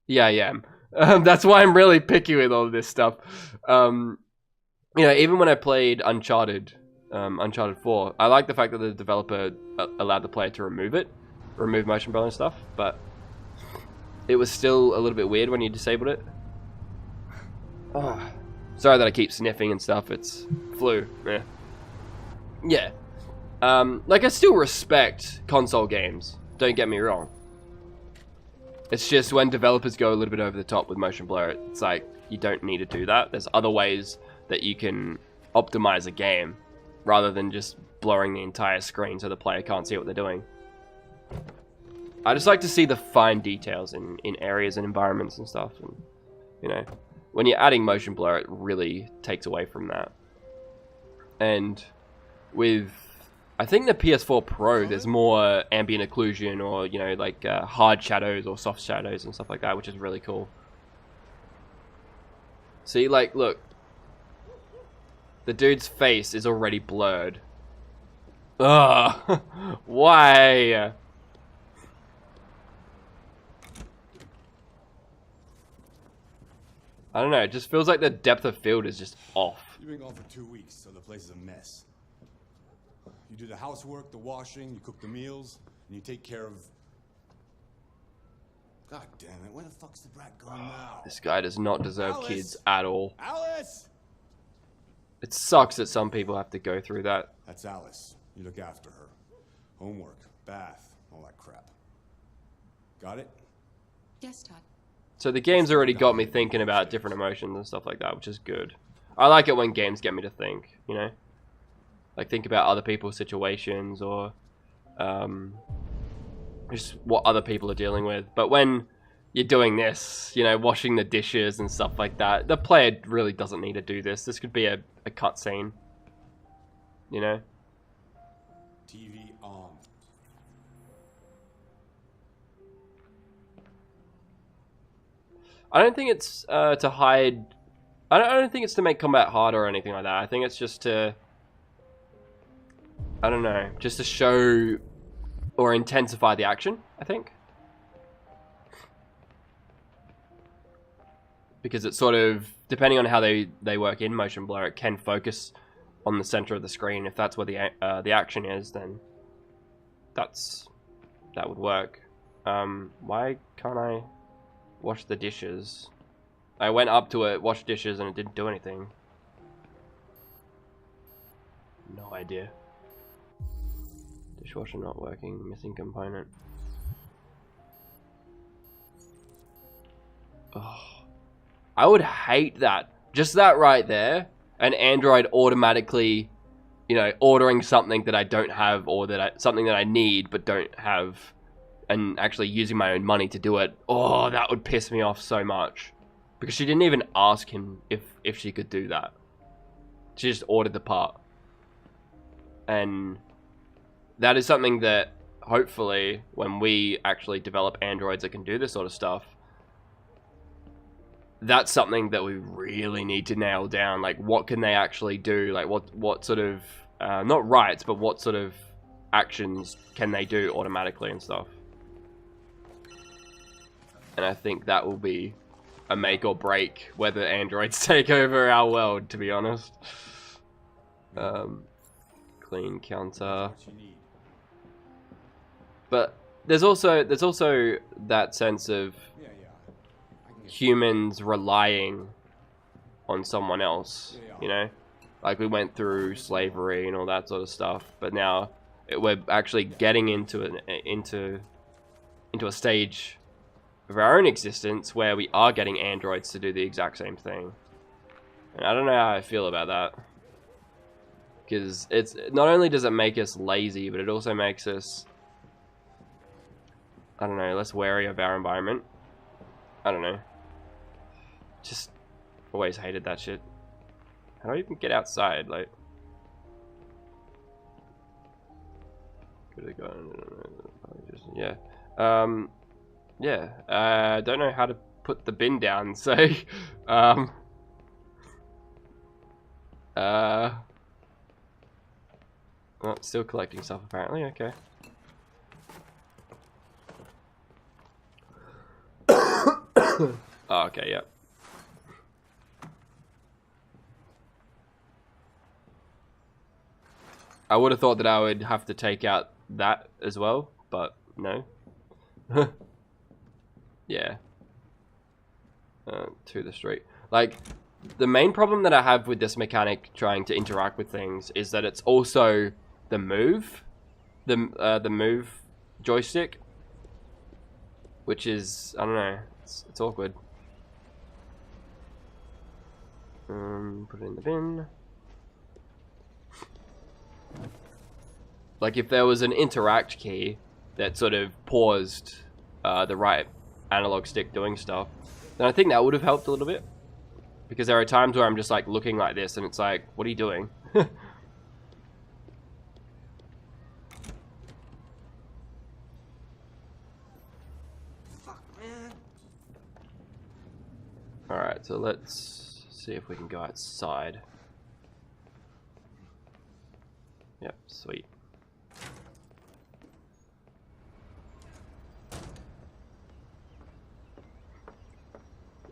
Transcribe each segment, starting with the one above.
Yeah, I am. That's why I'm really picky with all of this stuff. You know, even when I played Uncharted 4, I like the fact that the developer allowed the player to remove motion blur and stuff, but it was still a little bit weird when you disabled it. Oh, sorry that I keep sniffing and stuff, it's flu. Yeah. Like, I still respect console games, don't get me wrong. It's just when developers go a little bit over the top with motion blur, it's like, you don't need to do that. There's other ways that you can optimize a game rather than just blurring the entire screen so the player can't see what they're doing. I just like to see the fine details in areas and environments and stuff. And, you know, when you're adding motion blur, it really takes away from that. And with, I think the PS4 Pro, there's more ambient occlusion or, you know, like hard shadows or soft shadows and stuff like that, which is really cool. See, like, look. The dude's face is already blurred. Ugh. Why? I don't know, it just feels like the depth of field is just off. You've been gone for 2 weeks, so the place is a mess. You do the housework, the washing, you cook the meals, and you take care of... God damn it, where the fuck's the brat going now? This guy does not deserve kids at all. Alice! It sucks that some people have to go through that. That's Alice. You look after her. Homework, bath, all that crap. Got it? Yes, Todd. So the game's already got me thinking about different emotions and stuff like that, which is good. I like it when games get me to think, you know? Like, think about other people's situations or just what other people are dealing with. But when you're doing this, you know, washing the dishes and stuff like that, the player really doesn't need to do this. This could be a cutscene, you know? TV on. I don't think it's to hide... I don't think it's to make combat harder or anything like that. I think it's just to... I don't know. Just to show or intensify the action, I think. Because it's sort of... Depending on how they work in motion blur, it can focus on the center of the screen. If that's where the action is, then that would work. Why can't I wash the dishes? I went up to it, washed dishes, and it didn't do anything. No idea. Dishwasher not working, missing component. Oh, I would hate that. Just that right there. An Android automatically, you know, ordering something that I don't have or that something that I need but don't have, and actually using my own money to do it. Oh, that would piss me off so much. Because she didn't even ask him if she could do that. She just ordered the part. And that is something that, hopefully, when we actually develop androids that can do this sort of stuff, that's something that we really need to nail down. Like, what can they actually do? Like, what sort of, not rights, but what sort of actions can they do automatically and stuff. And I think that will be a make or break whether androids take over our world, to be honest. Clean counter. But there's also that sense of humans relying on someone else, you know? Like, we went through slavery and all that sort of stuff, but now we're actually getting into a stage of our own existence where we are getting androids to do the exact same thing. And I don't know how I feel about that. Because it's not only does it make us lazy, but it also makes us, I don't know, less wary of our environment. I don't know. Just always hated that shit. How do I even get outside? Like, could have gone. Yeah. Yeah. I don't know how to put the bin down, so oh, still collecting stuff apparently. Okay. Oh, okay, yeah. I would have thought that I would have to take out that as well, but no. Yeah. To the street. Like, the main problem that I have with this mechanic trying to interact with things is that it's also the move. The move joystick. Which is, I don't know, it's awkward. Put it in the bin. Like, if there was an interact key that sort of paused the right analog stick doing stuff, then I think that would have helped a little bit. Because there are times where I'm just like looking like this and it's like, what are you doing? Fuck, man. Alright, so let's see if we can go outside. Yep, sweet.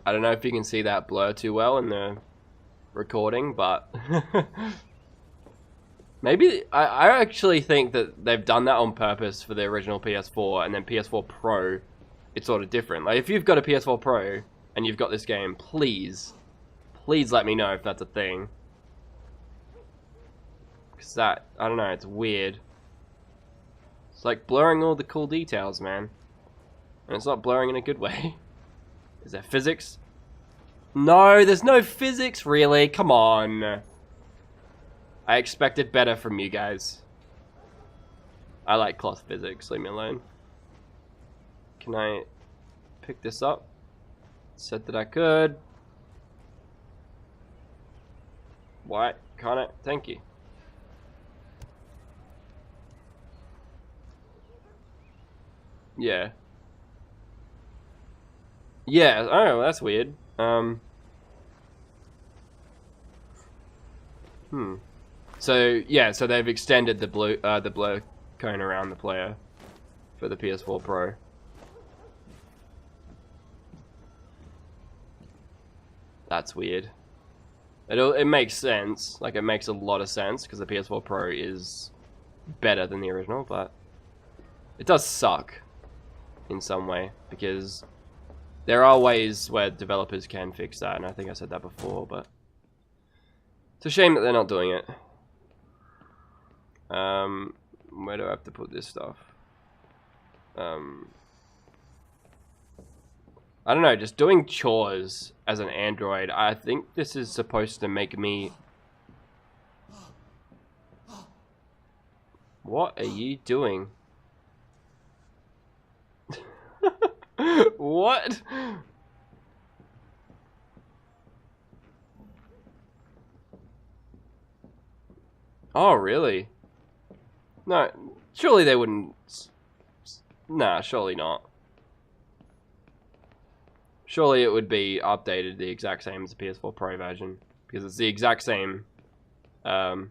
I don't know if you can see that blur too well in the recording, but maybe I actually think that they've done that on purpose for the original PS4, and then PS4 Pro, it's sort of different. Like, if you've got a PS4 Pro and you've got this game, please let me know if that's a thing. Because that, I don't know, it's weird. It's like blurring all the cool details, man. And it's not blurring in a good way. Is there physics? No, there's no physics, really. Come on. I expected better from you guys. I like cloth physics. Leave me alone. Can I pick this up? Said that I could. Why can't I? Thank you. Yeah. Yeah, oh, that's weird. So yeah, so they've extended the blur cone around the player for the PS4 Pro. That's weird. It makes sense. Like, it makes a lot of sense because the PS4 Pro is better than the original, but it does suck in some way because there are ways where developers can fix that, and I think I said that before, but it's a shame that they're not doing it. Where do I have to put this stuff? I don't know, just doing chores as an android, I think this is supposed to make me... What are you doing? What? Oh, really? No, surely they wouldn't... Nah, surely not. Surely it would be updated the exact same as the PS4 Pro version. Because it's the exact same code.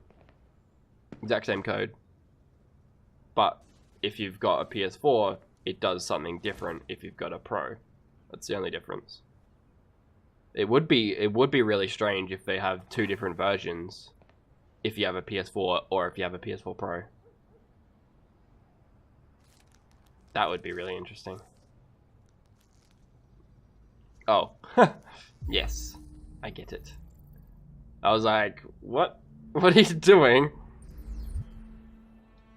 But if you've got a PS4, it does something different if you've got a Pro. That's the only difference. It would be really strange if they have two different versions if you have a PS4 or if you have a PS4 Pro. That would be really interesting. Oh, yes, I get it. I was like, what? What are you doing?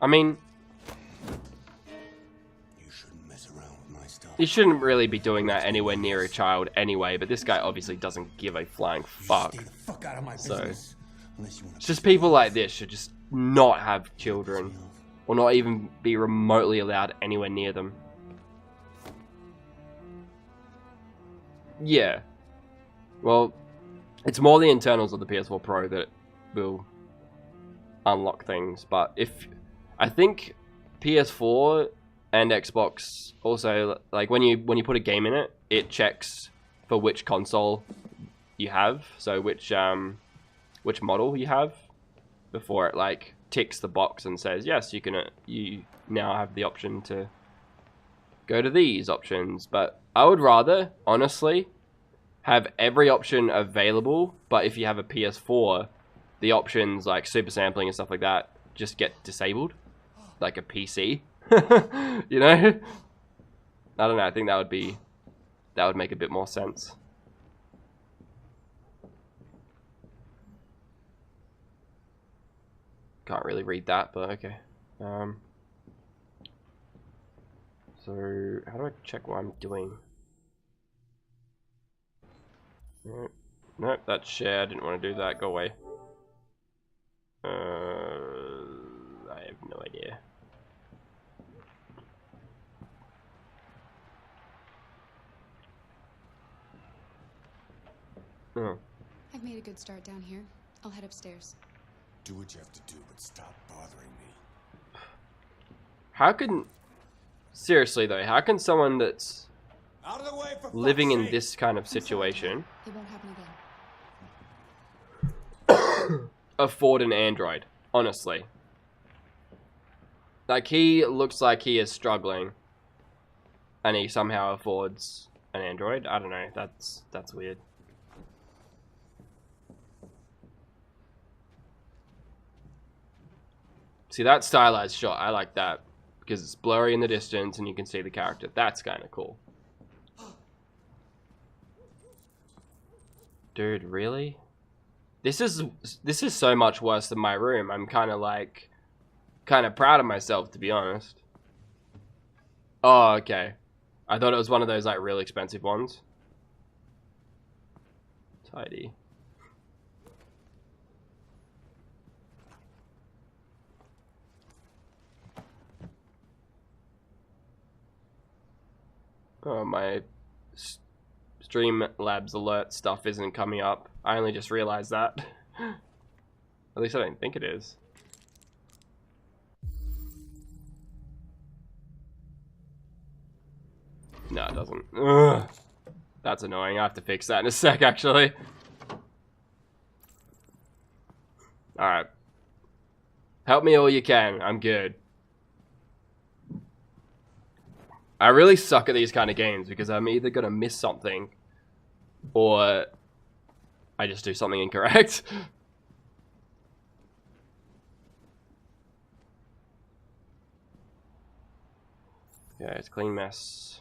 I mean, You shouldn't mess around with my stuff. you shouldn't really be doing that anywhere near a child anyway, but this guy obviously doesn't give a flying fuck. Stay the fuck out of my So, business. Unless you want it's just people like this should just not have children, or not even be remotely allowed anywhere near them. Yeah. Well, it's more the internals of the PS4 Pro that will unlock things, but I think PS4 and Xbox also, like, when you put a game in it, it checks for which console you have, so which model you have, before it like ticks the box and says yes, you now have the option to go to these options. But I would rather, honestly, have every option available, but if you have a PS4, the options like super sampling and stuff like that just get disabled, like a PC. You know? I don't know, I think that would make a bit more sense. Can't really read that, but okay. So how do I check what I'm doing? Nope, that's share. I didn't want to do that. Go away. I have no idea. Oh. I've made a good start down here. I'll head upstairs. Do what you have to do, but stop bothering me. How can... Seriously though, how can someone that's Out of the way, for living fuck's in sake. this kind of I'm sorry, situation Dad. It won't happen again. afford an Android? Honestly. Like, he looks like he is struggling and he somehow affords an Android. I don't know, that's weird. See, that stylized shot, I like that. Because it's blurry in the distance and you can see the character. That's kind of cool. Dude, really? This is so much worse than my room. I'm kind of like... kind of proud of myself, to be honest. Oh, okay. I thought it was one of those, like, real expensive ones. Tidy. Oh, my Streamlabs alert stuff isn't coming up. I only just realized that. At least I don't think it is. No, it doesn't. Ugh. That's annoying. I have to fix that in a sec, actually. Alright. Help me all you can. I'm good. I really suck at these kind of games because I'm either gonna miss something or I just do something incorrect. Yeah, it's a clean mess.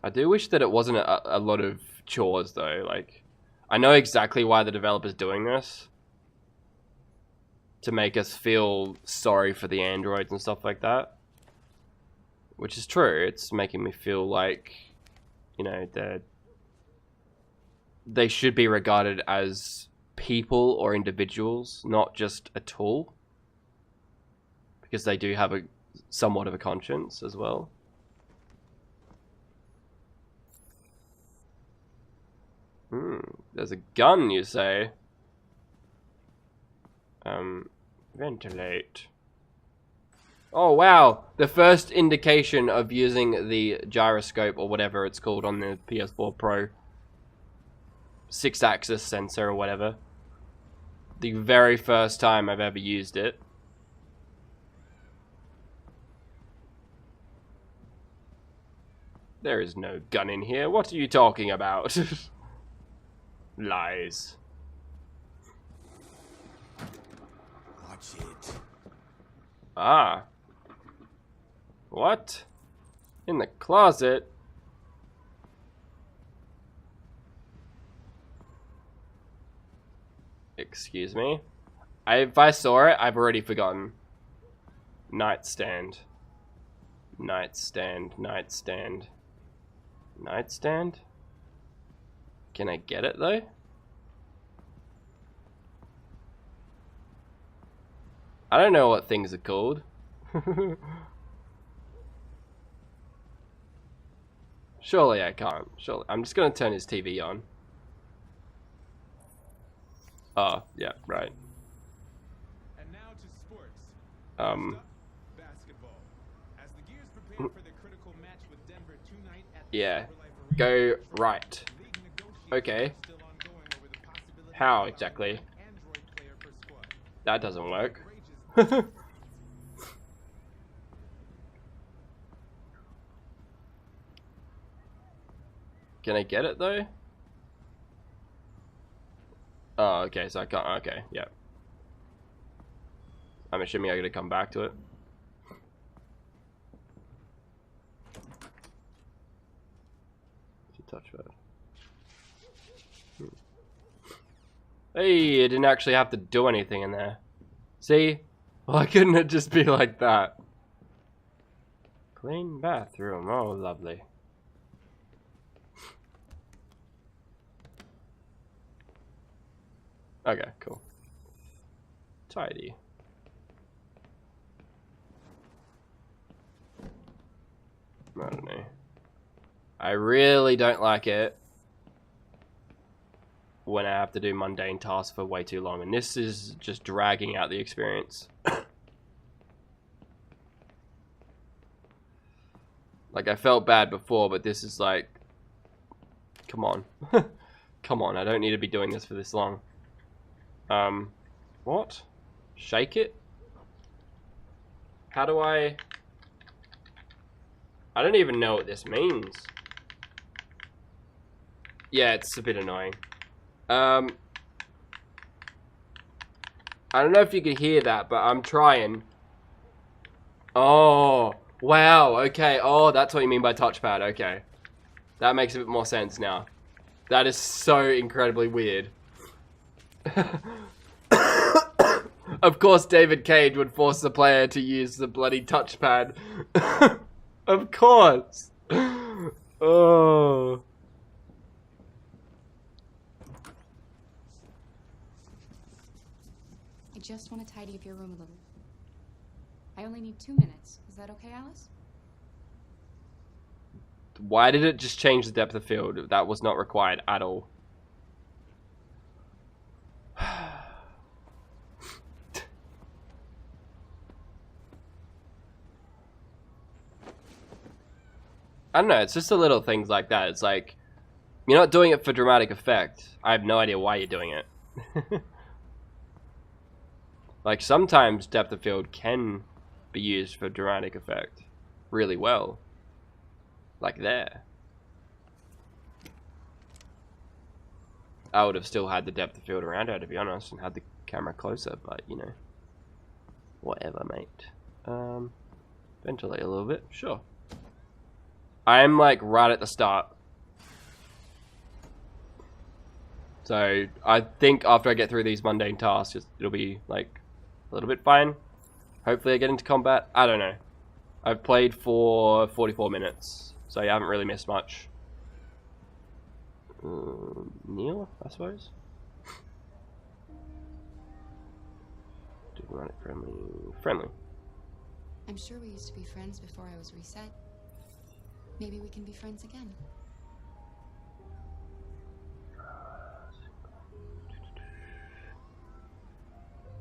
I do wish that it wasn't a lot of chores though. Like, I know exactly why the developer's doing this. To make us feel sorry for the androids and stuff like that. Which is true. It's making me feel like, you know, they should be regarded as people or individuals, not just a tool. Because they do have a somewhat of a conscience as well. There's a gun, you say? Ventilate. Oh, wow. The first indication of using the gyroscope or whatever it's called on the PS4 Pro. 6-axis sensor or whatever. The very first time I've ever used it. There is no gun in here. What are you talking about? Lies. Watch it. Ah. What? In the closet? Excuse me? If I saw it, I've already forgotten. Nightstand. Nightstand. Nightstand. Nightstand? Can I get it though? I don't know what things are called. Surely I can't. Surely. I'm just gonna turn his TV on. Oh, yeah, right. And now to sports. Um. First up, Yeah. Go right. Okay. How exactly? That doesn't work. Can I get it though? Oh, okay, so I can't. Okay, yeah. I'm assuming I gotta come back to it. Touchpad. Hey, I didn't actually have to do anything in there. See? Why couldn't it just be like that? Clean bathroom. Oh, lovely. Okay, cool. Tidy. I don't know. I really don't like it when I have to do mundane tasks for way too long, and this is just dragging out the experience. Like, I felt bad before, but this is like, come on. Come on, I don't need to be doing this for this long. What? Shake it? How do I don't even know what this means. Yeah, it's a bit annoying. I don't know if you can hear that, but I'm trying. Oh, wow, okay. Oh, that's what you mean by touchpad, okay. That makes a bit more sense now. That is so incredibly weird. Of course, David Cage would force the player to use the bloody touchpad. Of course. Oh. I just want to tidy up your room a little. I only need 2 minutes. Is that okay, Alice? Why did it just change the depth of field? That was not required at all. I don't know, it's just the little things like that. It's like, you're not doing it for dramatic effect. I have no idea why you're doing it. Like, sometimes depth of field can be used for dramatic effect really well. Like there. I would have still had the depth of field around her, to be honest, and had the camera closer, but, you know. Whatever, mate. Ventilate a little bit, sure. I'm like right at the start. So I think after I get through these mundane tasks, it'll be like a little bit fine. Hopefully I get into combat. I don't know. I've played for 44 minutes, so you haven't really missed much. Neil, I suppose. Diplomatic, friendly. I'm sure we used to be friends before I was reset. Maybe we can be friends again.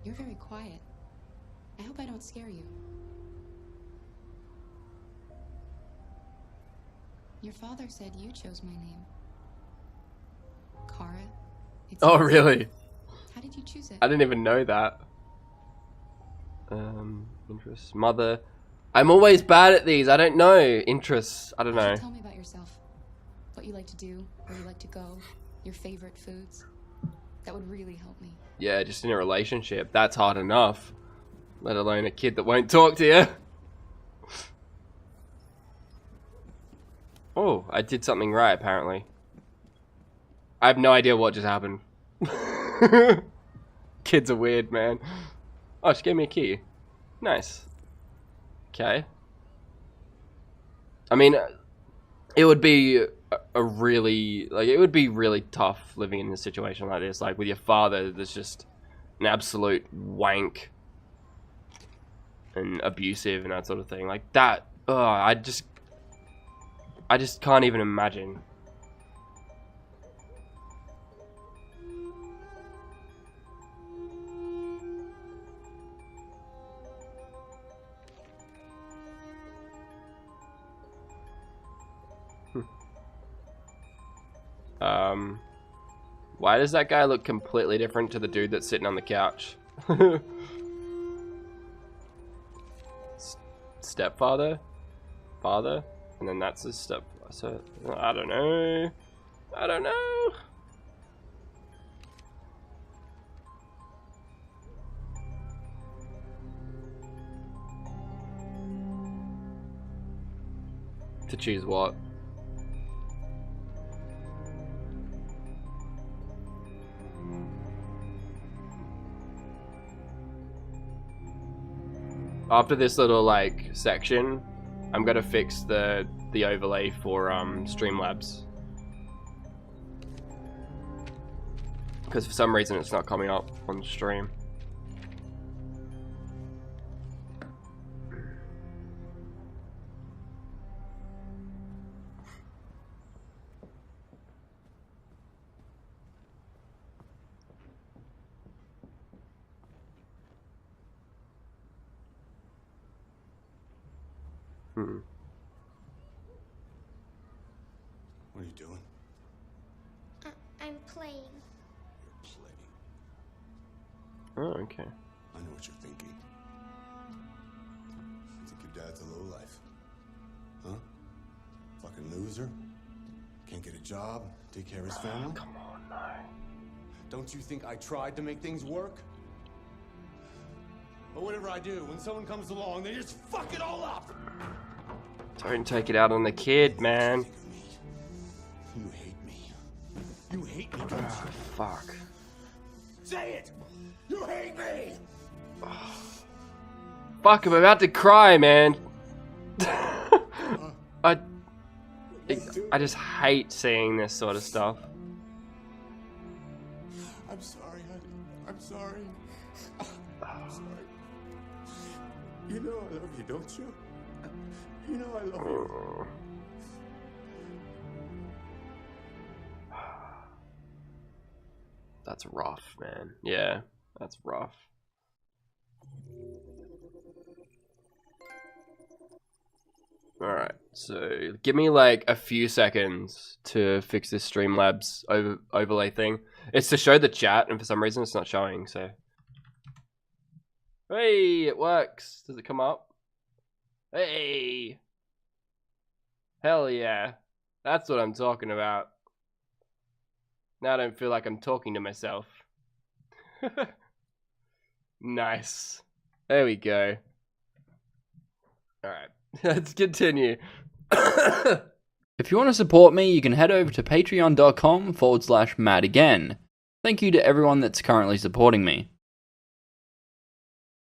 You're very quiet. I hope I don't scare you. Your father said you chose my name. Kara. Oh, really? How did you choose it? I didn't even know that. Interests. Mother. I'm always bad at these. I don't know. Interests. I don't know. Tell me about yourself. What you like to do, where you like to go, your favorite foods. That would really help me. Yeah, just in a relationship. That's hard enough. Let alone a kid that won't talk to you. Oh, I did something right, apparently. I have no idea what just happened. Kids are weird, man. Oh, she gave me a key. Nice. Okay. I mean, it would be a really, like, it would be really tough living in a situation like this. Like, with your father, there's just an absolute wank and abusive and that sort of thing. Like, that, oh, I just can't even imagine. Why does that guy look completely different to the dude that's sitting on the couch? Stepfather? Father? And then that's his step. So, I don't know. I don't know. To choose what? After this little like section, I'm gonna fix the overlay for Streamlabs, because for some reason it's not coming up on stream. What are you doing? I'm playing. You're playing. Oh, okay. I know what you're thinking. You think your dad's a lowlife? Huh? Fucking loser? Can't get a job, take care of his family? Come on, no. Don't you think I tried to make things work? But whatever I do, when someone comes along, they just fuck it all up! Don't take it out on the kid, man. You hate me. You hate me, don't you? Oh, fuck. Say it! You hate me! Fuck, I'm about to cry, man. I just hate seeing this sort of stuff. I'm sorry, honey. I'm sorry. I'm sorry. You know I love you, don't you? You know I love you. That's rough, man. Yeah, that's rough. Alright, so give me like a few seconds to fix this Streamlabs overlay thing. It's to show the chat, and for some reason it's not showing, so. Hey, it works. Does it come up? Hey! Hell yeah. That's what I'm talking about. Now I don't feel like I'm talking to myself. Nice. There we go. Alright, let's continue. If you want to support me, you can head over to patreon.com/madagain. Thank you to everyone that's currently supporting me.